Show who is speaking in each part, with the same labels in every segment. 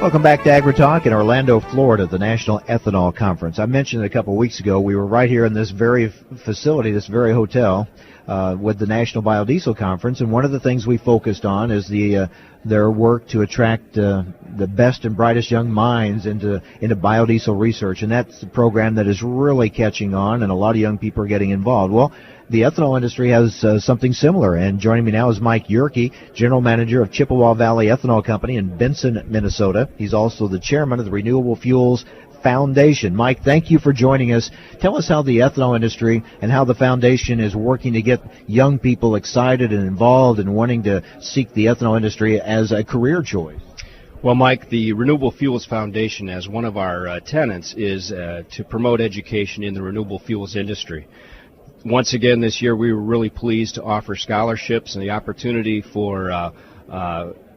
Speaker 1: Welcome back to AgriTalk in Orlando, Florida, the National Ethanol Conference. I mentioned a couple of weeks ago we were right here in this very facility, this very hotel, with the National Biodiesel Conference, and one of the things we focused on is their work to attract the best and brightest young minds into biodiesel research, and that's a program that is really catching on, and a lot of young people are getting involved. Well, the ethanol industry has something similar, and joining me now is Mike Jerke, General Manager of Chippewa Valley Ethanol Company in Benson, Minnesota. He's also the chairman of the Renewable Fuels Foundation. Mike, thank you for joining us. Tell us how the ethanol industry and how the foundation is working to get young people excited and involved and wanting to seek the ethanol industry as a career choice.
Speaker 2: Well, Mike, the Renewable Fuels Foundation, as one of our tenants, is to promote education in the renewable fuels industry. Once again this year, we were really pleased to offer scholarships and the opportunity for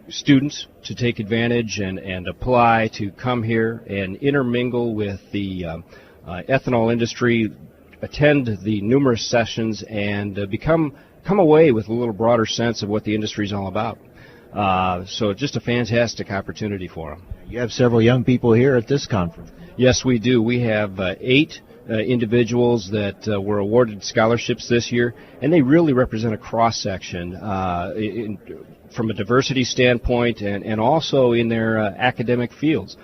Speaker 2: students to take advantage and apply to come here and intermingle with the ethanol industry, attend the numerous sessions, and come away with a little broader sense of what the industry is all about. So just a fantastic opportunity for them.
Speaker 1: You have several young people here at this conference.
Speaker 2: Yes, we do. We have 8 individuals that were awarded scholarships this year, and they really represent a cross-section from a diversity standpoint and also in their academic fields.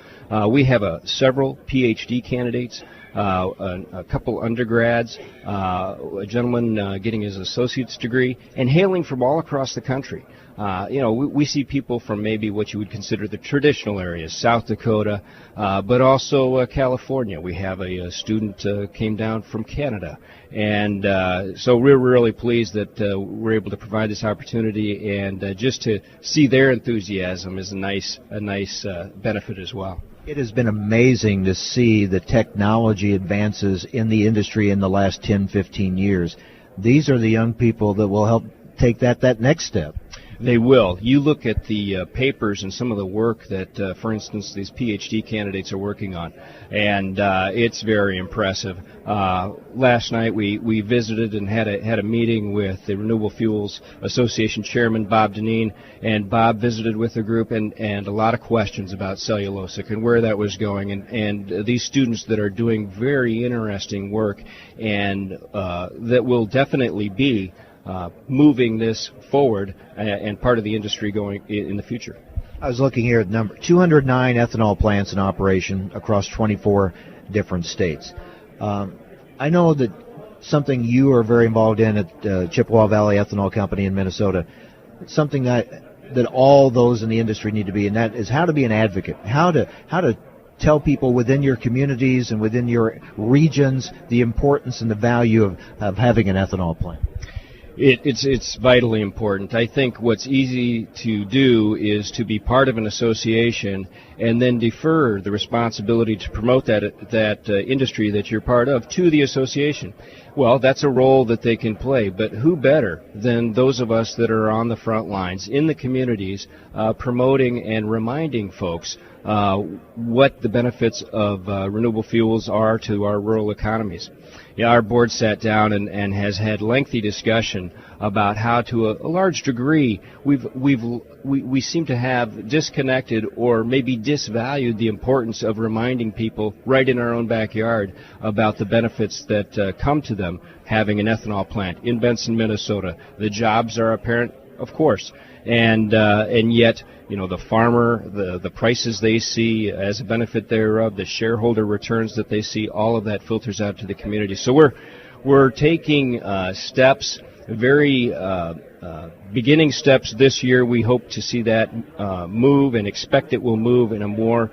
Speaker 2: We have several PhD candidates, a couple undergrads, a gentleman getting his associate's degree, and hailing from all across the country. We see people from maybe what you would consider the traditional areas, South Dakota, but also California. We have a student came down from Canada, and so we're really pleased that we're able to provide this opportunity, and just to see their enthusiasm is a nice benefit as well.
Speaker 1: It has been amazing to see the technology advances in the industry in the last 10, 15 years. These are the young people that will help take that next step.
Speaker 2: They will. You look at the papers and some of the work that, for instance, these PhD candidates are working on, and it's very impressive. Last night we visited and had a meeting with the Renewable Fuels Association Chairman Bob Deneen, and Bob visited with the group and a lot of questions about cellulosic and where that was going, and these students that are doing very interesting work and that will definitely be moving this forward and part of the industry going in the future.
Speaker 1: I was looking here at the number, 209 ethanol plants in operation across 24 different states. I know that something you are very involved in at Chippewa Valley Ethanol Company in Minnesota, something that all those in the industry need to be, and that is how to be an advocate, how to tell people within your communities and within your regions the importance and the value of having an ethanol plant.
Speaker 2: It's vitally important. I think what's easy to do is to be part of an association and then defer the responsibility to promote that industry that you're part of to the association. Well, that's a role that they can play, but who better than those of us that are on the front lines in the communities promoting and reminding folks what the benefits of renewable fuels are to our rural economies. Yeah, our board sat down and has had lengthy discussion about how, to a large degree, we seem to have disconnected or maybe disvalued the importance of reminding people right in our own backyard about the benefits that come to them having an ethanol plant in Benson, Minnesota. The jobs are apparent, of course, and yet, the farmer, the prices they see as a benefit thereof, the shareholder returns that they see, all of that filters out to the community. So we're taking steps, very beginning steps this year. We hope to see that move and expect it will move in a more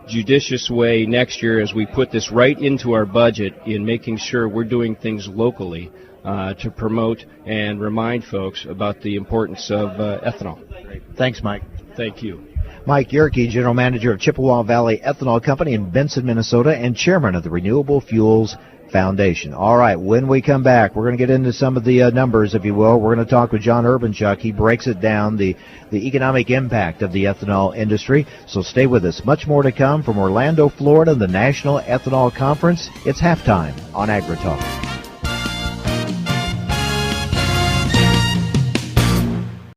Speaker 2: judicious way next year as we put this right into our budget in making sure we're doing things locally to promote and remind folks about the importance of ethanol.
Speaker 1: Great. Thanks, Mike.
Speaker 2: Thank you.
Speaker 1: Mike Jerke, General Manager of Chippewa Valley Ethanol Company in Benson, Minnesota, and Chairman of the Renewable Fuels Foundation. All right, when we come back, we're going to get into some of the numbers, if you will. We're going to talk with John Urbanchuk. He breaks it down, the economic impact of the ethanol industry. So stay with us. Much more to come from Orlando, Florida, the National Ethanol Conference. It's halftime on AgriTalk.